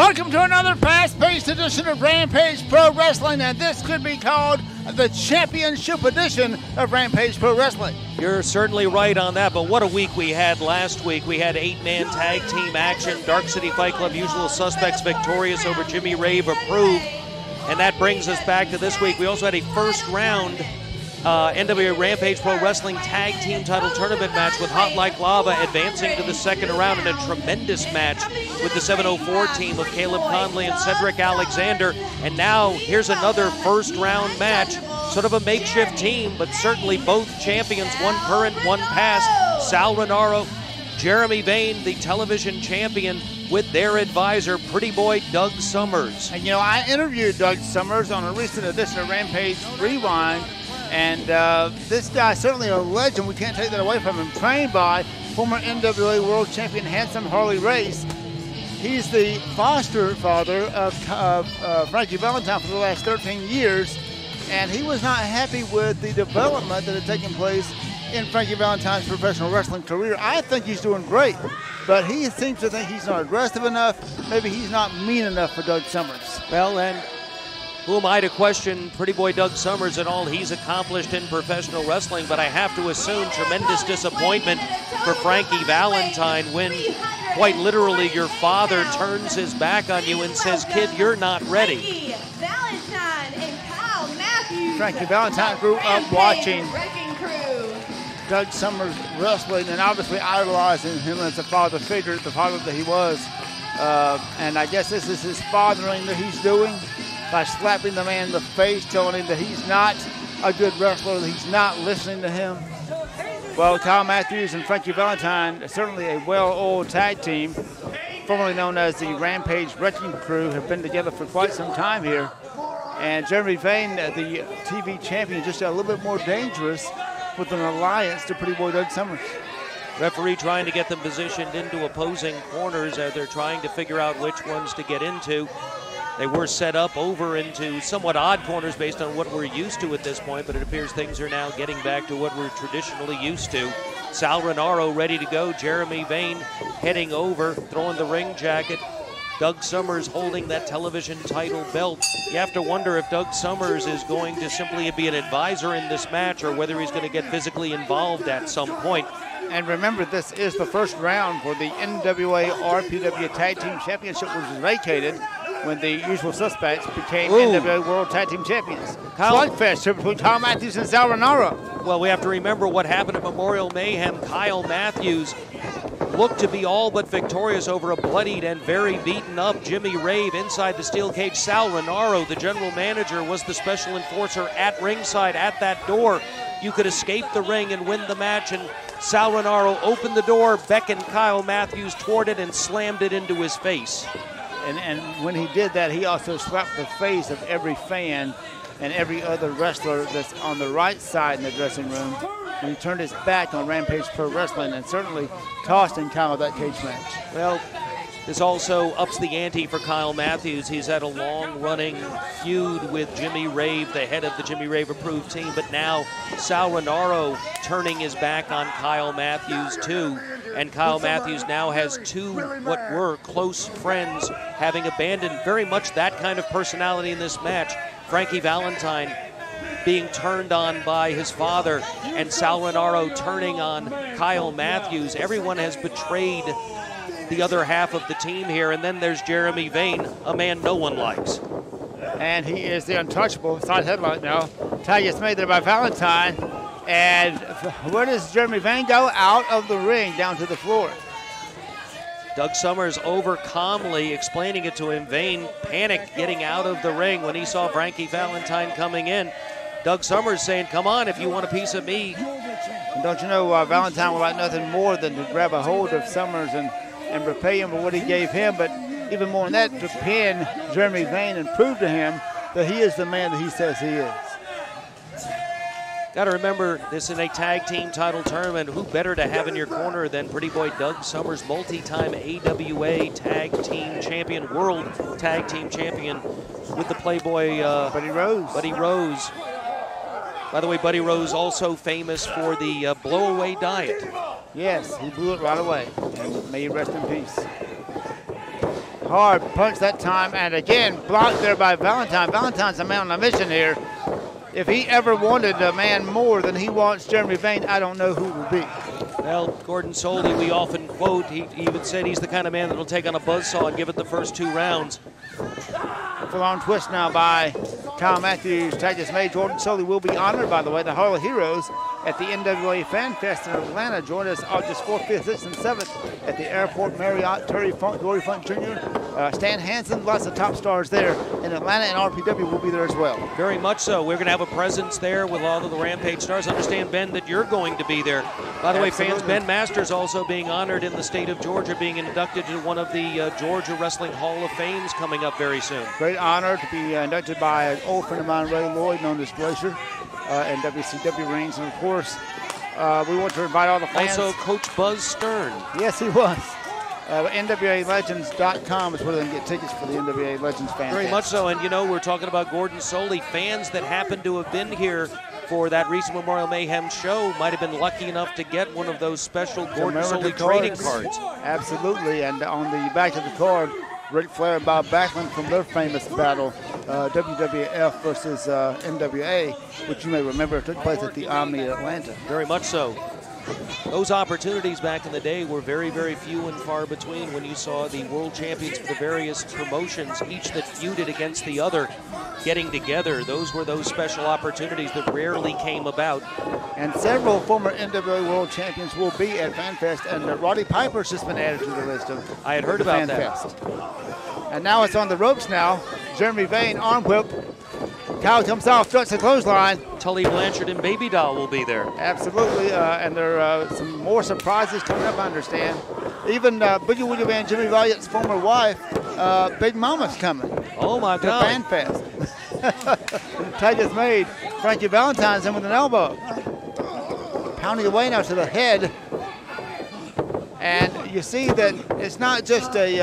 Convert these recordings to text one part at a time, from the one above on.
Welcome to another fast-paced edition of Rampage Pro Wrestling, and this could be called the championship edition of Rampage Pro Wrestling. You're certainly right on that, but what a week we had last week. We had 8-man tag team action. Dark City Fight Club, Usual Suspects, victorious over Jimmy Rave, approved. And that brings us back to this week. We also had a first round NWA Rampage Pro Wrestling Tag Team Title Tournament match with Hot Like Lava advancing to the second round in a tremendous match with the 704 team of Caleb Conley and Cedric Alexander. And now here's another first round match, sort of a makeshift team, but certainly both champions, one current, one past. Sal Rinauro, Jeremy Vane, the television champion, with their advisor, Pretty Boy Doug Sommers. And you know, I interviewed Doug Sommers on a recent edition of Rampage Rewind. And this guy, certainly a legend, we can't take that away from him, trained by former NWA World Champion Handsome Harley Race. He's the foster father of Frankie Valentine for the last 13 years, and he was not happy with the development that had taken place in Frankie Valentine's professional wrestling career. I think he's doing great, but he seems to think he's not aggressive enough. Maybe he's not mean enough for Doug Sommers. Well, and who am I to question Pretty Boy Doug Sommers and all he's accomplished in professional wrestling, but I have to assume tremendous disappointment for Frankie Valentine when quite literally your father turns his back on you and says, "Kid, you're not ready." Valentine and Kyle Matthews. Frankie Valentine grew up watching Doug Sommers wrestling and obviously idolizing him as a father figure, the father that he was. And I guess this is his fathering that he's doing by slapping the man in the face, telling him that he's not a good wrestler, that he's not listening to him. Well, Kyle Matthews and Frankie Valentine, certainly a well-oiled tag team, formerly known as the Rampage Wrecking Crew, have been together for quite some time here. And Jeremy Vane, the TV champion, just a little bit more dangerous with an alliance to Pretty Boy Doug Sommers. Referee trying to get them positioned into opposing corners as they're trying to figure out which ones to get into. They were set up over into somewhat odd corners based on what we're used to at this point, but it appears things are now getting back to what we're traditionally used to. Sal Rinauro ready to go. Jeremy Vane heading over, throwing the ring jacket. Doug Sommers holding that television title belt. You have to wonder if Doug Sommers is going to simply be an advisor in this match or whether he's going to get physically involved at some point. And remember, this is the first round for the NWA RPW Tag Team Championship, which was vacated when the Usual Suspects became NWA World Tag Team Champions. Slugfest between Kyle Matthews and Sal Rinauro. Well, we have to remember what happened at Memorial Mayhem. Kyle Matthews looked to be all but victorious over a bloodied and very beaten up Jimmy Rave inside the steel cage. Sal Rinauro, the general manager, was the special enforcer at ringside at that door. You could escape the ring and win the match, and Sal Rinauro opened the door, beckoned Kyle Matthews toward it, and slammed it into his face. And when he did that, he also slapped the face of every fan and every other wrestler that's on the right side in the dressing room. And he turned his back on Rampage Pro Wrestling and certainly tossed in Kyle that cage match. Well, this also ups the ante for Kyle Matthews. He's had a long-running feud with Jimmy Rave, the head of the Jimmy Rave approved team, but now Sal Rinauro turning his back on Kyle Matthews too. And Kyle Matthews now has two what were close friends having abandoned very much that kind of personality in this match. Frankie Valentine being turned on by his father and Sal Rinauro turning on Kyle Matthews. Everyone has betrayed the other half of the team here. And then there's Jeremy Vane, a man no one likes. And he is the untouchable side headline now. Tag is made there by Valentine. And where does Jeremy Vane go? Out of the ring, down to the floor. Doug Sommers over calmly explaining it to him. Vane panicked getting out of the ring when he saw Frankie Valentine coming in. Doug Sommers saying, "Come on if you want a piece of me." And don't you know, Valentine would like nothing more than to grab a hold of Sommers and repay him for what he gave him, but even more than that, to pin Jeremy Vane and prove to him that he is the man that he says he is. Got to remember, this is a tag team title tournament. Who better to have in your corner than Pretty Boy Doug Sommers, multi-time AWA tag team champion, world tag team champion with the Playboy Buddy Rose. Buddy Rose. By the way, Buddy Rose also famous for the blow-away diet. Yes, he blew it right away, and may he rest in peace. Hard punch that time, and again, blocked there by Valentine. Valentine's a man on a mission here. If he ever wanted a man more than he wants Jeremy Vane, I don't know who it will be. Well, Gordon Soley, we often quote, he even said he's the kind of man that will take on a buzzsaw and give it the first 2 rounds. Full-on twist now by Kyle Matthews. Tag is made. Gordon Soley will be honored, by the way. The Harley Heroes at the NWA Fan Fest in Atlanta. Join us August 4th, 5th, 6th, and 7th at the Airport Marriott. Terry Funk, Dory Funk Jr., Stan Hansen, lots of top stars there in Atlanta, and RPW will be there as well. Very much so. We're going to have a presence there with all of the Rampage stars. Understand, Ben, that you're going to be there. By the way, fans, Ben Masters also being honored in the state of Georgia, being inducted to one of the Georgia Wrestling Hall of Fames coming up very soon. Great honor to be inducted by an old friend of mine, Ray Lloyd, known as Glacier, and WCW rings. And of course, we want to invite all the fans. Also, Coach Buzz Stern. Yes, he was. NWALegends.com is where they can get tickets for the NWA Legends Fan Very Fest. much so. And, you know, we're talking about Gordon Soley. Fans that happen to have been here for that recent Memorial Mayhem show might have been lucky enough to get one of those special Gordon Soley trading cards. Absolutely. And on the back of the card, Ric Flair and Bob Backlund from their famous battle, WWF versus NWA, which you may remember took place at the Omni Atlanta. Very much so. Those opportunities back in the day were very, very few and far between when you saw the world champions for the various promotions, each that feuded against the other, getting together. Those were those special opportunities that rarely came about. And several former NWA world champions will be at FanFest, and Roddy Piper's just been added to the list of I had heard about that. FanFest. And now it's on the ropes now. Jeremy Vane, arm whip. Kyle comes off, struts the clothesline. Tully Blanchard and Baby Doll will be there. Absolutely, and there are some more surprises coming up, I understand. Even Boogie Woogie Man Jimmy Valiant's former wife, Big Mama's coming. Oh my God. To FanFest. Tag is made. Frankie Valentine's in with an elbow. Pounding away now to the head. And you see that it's not just a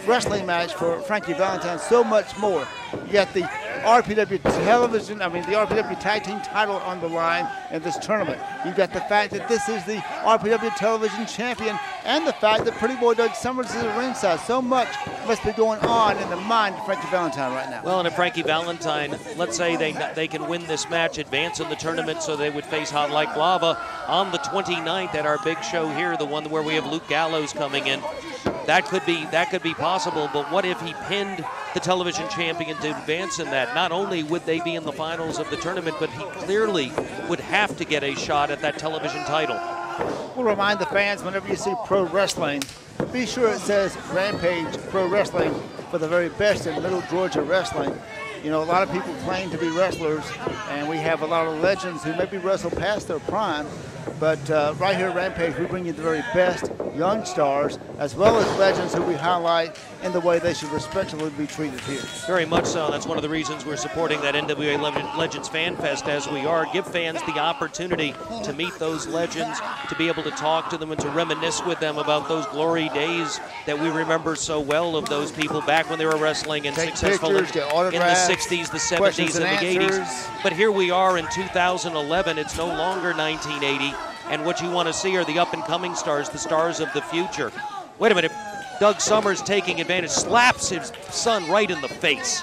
wrestling match for Frankie Valentine, so much more. You got the RPW television, the RPW tag team title on the line in this tournament. You've got the fact that this is the RPW television champion, and the fact that Pretty Boy Doug Summers is at ringside. So much must be going on in the mind of Frankie Valentine right now. Well, and if Frankie Valentine, let's say they can win this match, advance in the tournament, so they would face Hot Like Lava on the 29th at our big show here, the one where we have Luke Gallows coming in. That could be possible, but what if he pinned the television champion to advance in that? Not only would they be in the finals of the tournament, but he clearly would have to get a shot at that television title. We'll remind the fans, whenever you see pro wrestling, be sure it says Rampage Pro Wrestling for the very best in Middle Georgia wrestling. You know, a lot of people claim to be wrestlers, and we have a lot of legends who maybe wrestle past their prime, but right here at Rampage, we bring you the very best young stars, as well as legends who we highlight in the way they should respectfully be treated here. Very much so. That's one of the reasons we're supporting that NWA Legends Fan Fest as we are. Give fans the opportunity to meet those legends, to be able to talk to them and to reminisce with them about those glory days that we remember so well of those people back when they were wrestling and successful in the 60s, the 70s, and the 80s. But here we are in 2011. It's no longer 1980. And what you want to see are the up-and-coming stars, the stars of the future. Wait a minute. Doug Summers taking advantage, slaps his son right in the face.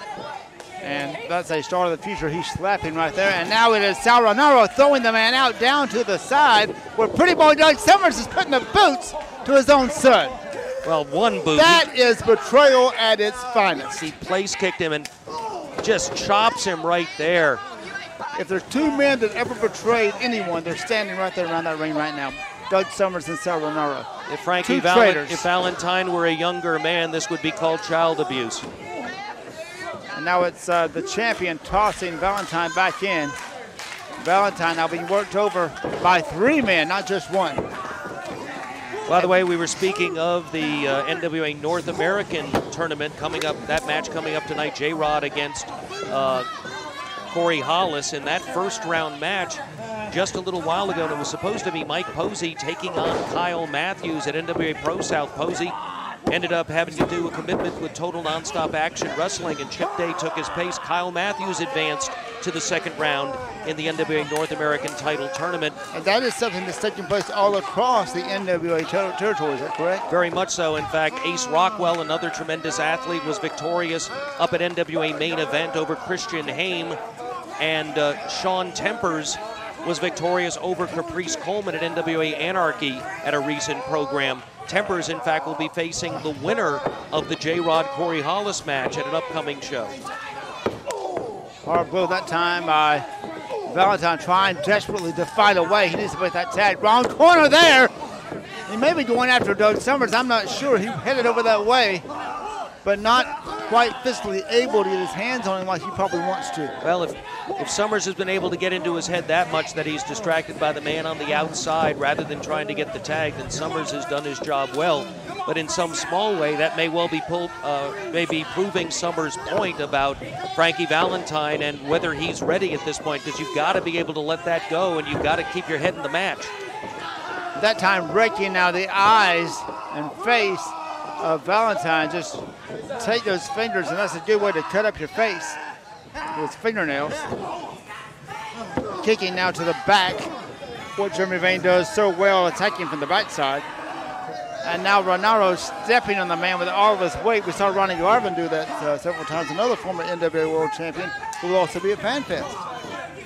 And that's a star of the future. He's slapping right there. And now it is Sal Rinauro throwing the man out down to the side, where Pretty Boy Doug Summers is putting the boots to his own son. Well, one boot. That is betrayal at its finest. He place kicked him and just chops him right there. If there's two men that ever betrayed anyone, they're standing right there around that ring right now. Doug Summers and Sal Rinauro. If Frankie Valentine were a younger man, this would be called child abuse. And now it's the champion tossing Valentine back in. Valentine now being worked over by three men, not just one. By the way, we were speaking of the NWA North American tournament coming up, that match coming up tonight, J-Rod against Corey Hollis in that first round match just a little while ago. And it was supposed to be Mike Posey taking on Kyle Matthews at NWA Pro South. Posey ended up having to do a commitment with Total Nonstop Action Wrestling, and Chip Day took his pace. Kyle Matthews advanced to the second round in the NWA North American title tournament. And that is something that's taking place all across the NWA territory, is that correct? Very much so. In fact, Ace Rockwell, another tremendous athlete, was victorious up at NWA main event over Christian Haim. And Sean Tempers was victorious over Caprice Coleman at NWA Anarchy at a recent program. Tempers, in fact, will be facing the winner of the J-Rod Corey Hollis match at an upcoming show. Hard blow that time by Valentine, trying desperately to fight away. He needs to make that tag. Wrong corner there. He may be going after Doug Sommers. I'm not sure. He headed over that way, but not quite physically able to get his hands on him like he probably wants to. Well, if Sommers has been able to get into his head that much that he's distracted by the man on the outside rather than trying to get the tag, then Sommers has done his job well. But in some small way, that may well be maybe proving Sommers' point about Frankie Valentine and whether he's ready at this point, because you've got to be able to let that go and you've got to keep your head in the match. That time breaking now the eyes and face of Valentine. Just take those fingers, and that's a good way to cut up your face with fingernails. Kicking now to the back, what Jeremy Vane does so well, attacking from the backside. And now Rinauro stepping on the man with all of his weight. We saw Ronnie Garvin do that several times. Another former NWA World Champion who will also be at FanFest.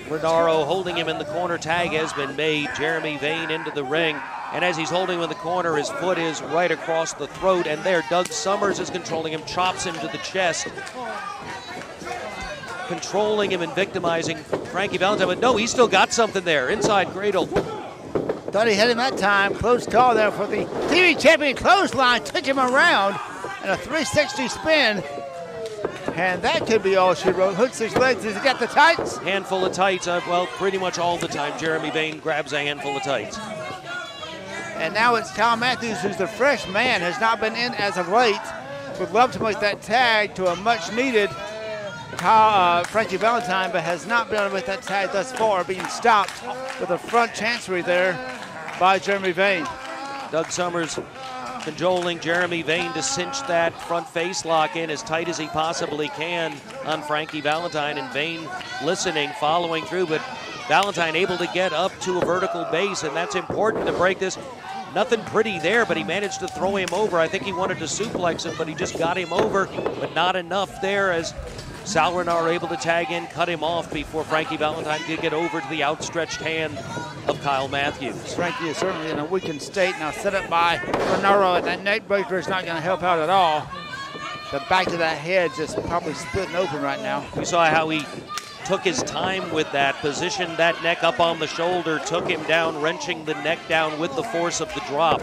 Rinauro holding him in the corner. Tag has been made. Jeremy Vane into the ring. And as he's holding him in the corner, his foot is right across the throat. And there, Doug Sommers is controlling him, chops him to the chest. Controlling him and victimizing Frankie Valentine. But no, he's still got something there. Inside cradle. Thought he had him that time. Close call there for the TV champion. Clothesline took him around and a 360 spin. And that could be all she wrote. Hooks his legs. Has he got the tights? Handful of tights. Well, pretty much all the time, Jeremy Vane grabs a handful of tights. And now it's Kyle Matthews, who's the fresh man, has not been in as of late. Would love to make that tag to a much-needed Frankie Valentine, but has not been able to make that tag thus far, being stopped with a front chancery there by Jeremy Vane. Doug Sommers cajoling Jeremy Vane to cinch that front face lock in as tight as he possibly can on Frankie Valentine, and Vane listening, following through, but Valentine able to get up to a vertical base, and that's important to break this. Nothing pretty there, but he managed to throw him over. I think he wanted to suplex him, but he just got him over, but not enough there as Sal Rinauro able to tag in, cut him off before Frankie Valentine could get over to the outstretched hand of Kyle Matthews. Frankie is certainly in a weakened state now, set up by Rinauro, and that neck breaker is not going to help out at all. The back of that head just probably splitting open right now. We saw how he took his time with that, positioned that neck up on the shoulder, took him down, wrenching the neck down with the force of the drop.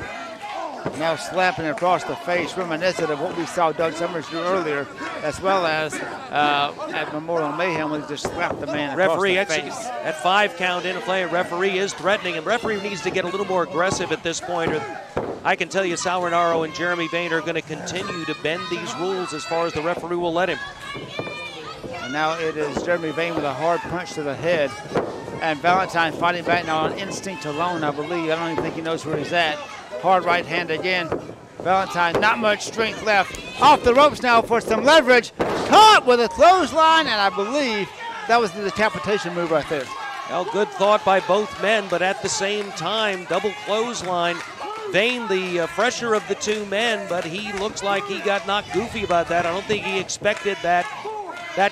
Now slapping across the face, reminiscent of what we saw Doug Sommers do earlier, as well as at Memorial Mayhem when he just slapped the man across the face. At 5 count in play, referee is threatening him. Referee needs to get a little more aggressive at this point. Or I can tell you Sal Rinauro and Jeremy Vane are going to continue to bend these rules as far as the referee will let him. And now it is Jeremy Vane with a hard punch to the head. And Valentine fighting back now on instinct alone, I believe. I don't even think he knows where he's at. Hard right hand again. Valentine, not much strength left. Off the ropes now for some leverage. Caught with a clothesline, and I believe that was the decapitation move right there. Well, good thought by both men, but at the same time, double clothesline. Vane, the fresher of the two men, but he looks like he got knocked goofy about that. I don't think he expected that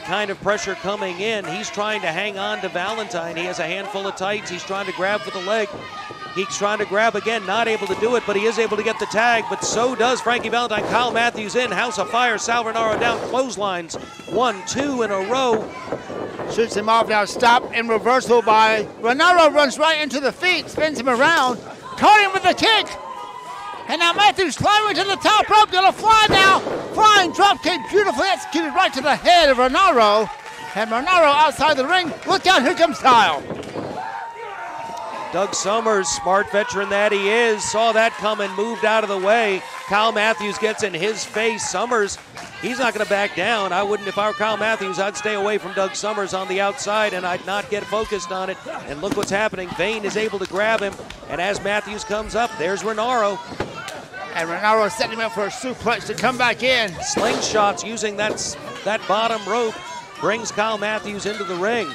kind of pressure coming in. He's trying to hang on to Valentine. He has a handful of tights. He's trying to grab for the leg. He's trying to grab again, not able to do it, but he is able to get the tag, but so does Frankie Valentine. Kyle Matthews in, House of Fire, Sal Rinauro down, clotheslines, 1, 2 in a row. Shoots him off now, stop in reversal by Rinauro, runs right into the feet, spins him around, caught him with the kick. And now Matthews climbing to the top rope, gonna fly now. Flying drop kick, beautifully executed right to the head of Rinauro. And Rinauro outside the ring, look out, here comes Kyle. Doug Sommers, smart veteran that he is, saw that coming, moved out of the way. Kyle Matthews gets in his face. Sommers, he's not going to back down. I wouldn't if I were Kyle Matthews. I'd stay away from Doug Sommers on the outside, and I'd not get focused on it. And look what's happening. Vane is able to grab him, and as Matthews comes up, there's Rinauro. And Rinauro setting him up for a suplex to come back in. Slingshots using that bottom rope. brings Kyle Matthews into the ring.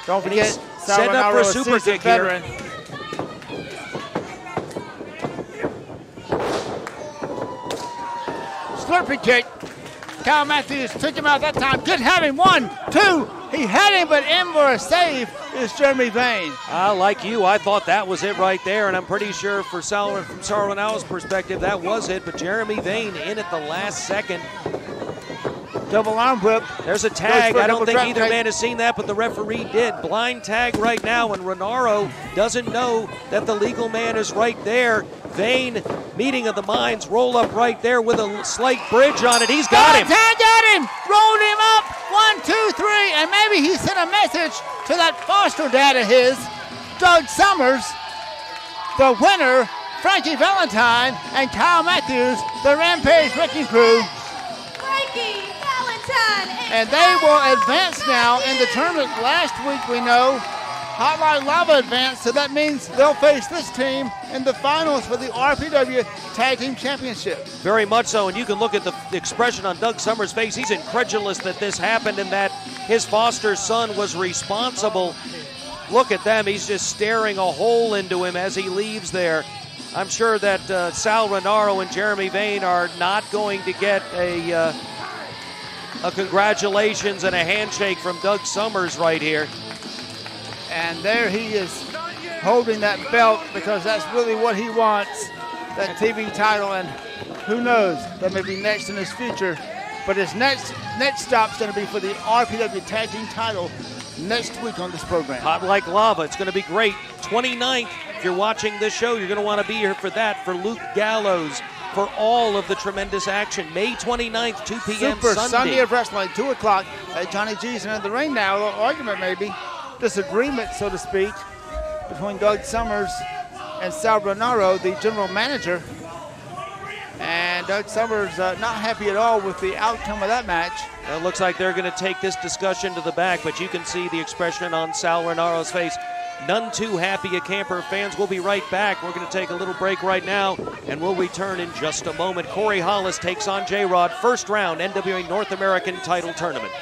Don't forget, Sal setting up for a Rinauro, super kick veteran. here. Slurpee kick. Kyle Matthews took him out that time. Didn't have him. 1, 2. He had him, but in for a save is Jeremy Vane. Like you, I thought that was it right there, and I'm pretty sure from Sal Rinauro's perspective, that was it. But Jeremy Vane in at the last second. Double arm whip. There's a tag. I don't think either tag. man has seen that, but the referee did. Blind tag right now, and Rinauro doesn't know that the legal man is right there. Vane, meeting of the minds, roll up right there with a slight bridge on it. He's got him. Tag got him. Rolled him up. 1, 2, 3. And maybe he sent a message to that foster dad of his, Doug Summers, the winner, Frankie Valentine, and Kyle Matthews, the Rampage Wrecking Crew. Frankie Valentine And they will advance now in the tournament. Last week, we know, Hotline Lava advanced, so that means they'll face this team in the finals for the RPW Tag Team Championship. Very much so, and you can look at the expression on Doug Summers' face. He's incredulous that this happened and that his foster son was responsible. Look at them. He's just staring a hole into him as he leaves there. I'm sure that Sal Rinauro and Jeremy Vane are not going to get a congratulations and a handshake from Doug Summers right here. And there he is holding that belt because that's really what he wants, that TV title. And who knows, that may be next in his future. But his next stop's going to be for the RPW Tag Team title next week on this program. Hot like lava. It's going to be great. 29th, if you're watching this show, you're going to want to be here for that, for Luke Gallows, for all of the tremendous action. May 29th, 2 p.m. Super Sunday of Wrestling, 2 o'clock at Johnny G's in the ring now. A little argument maybe, disagreement, so to speak, between Doug Summers and Sal Rinauro, the general manager. And Doug Summers not happy at all with the outcome of that match. It looks like they're going to take this discussion to the back, but you can see the expression on Sal Rinauro's face. None too happy at Camper fans. We'll be right back. We're going to take a little break right now, and we'll return in just a moment. Corey Hollis takes on J-Rod, first round NWA North American title tournament.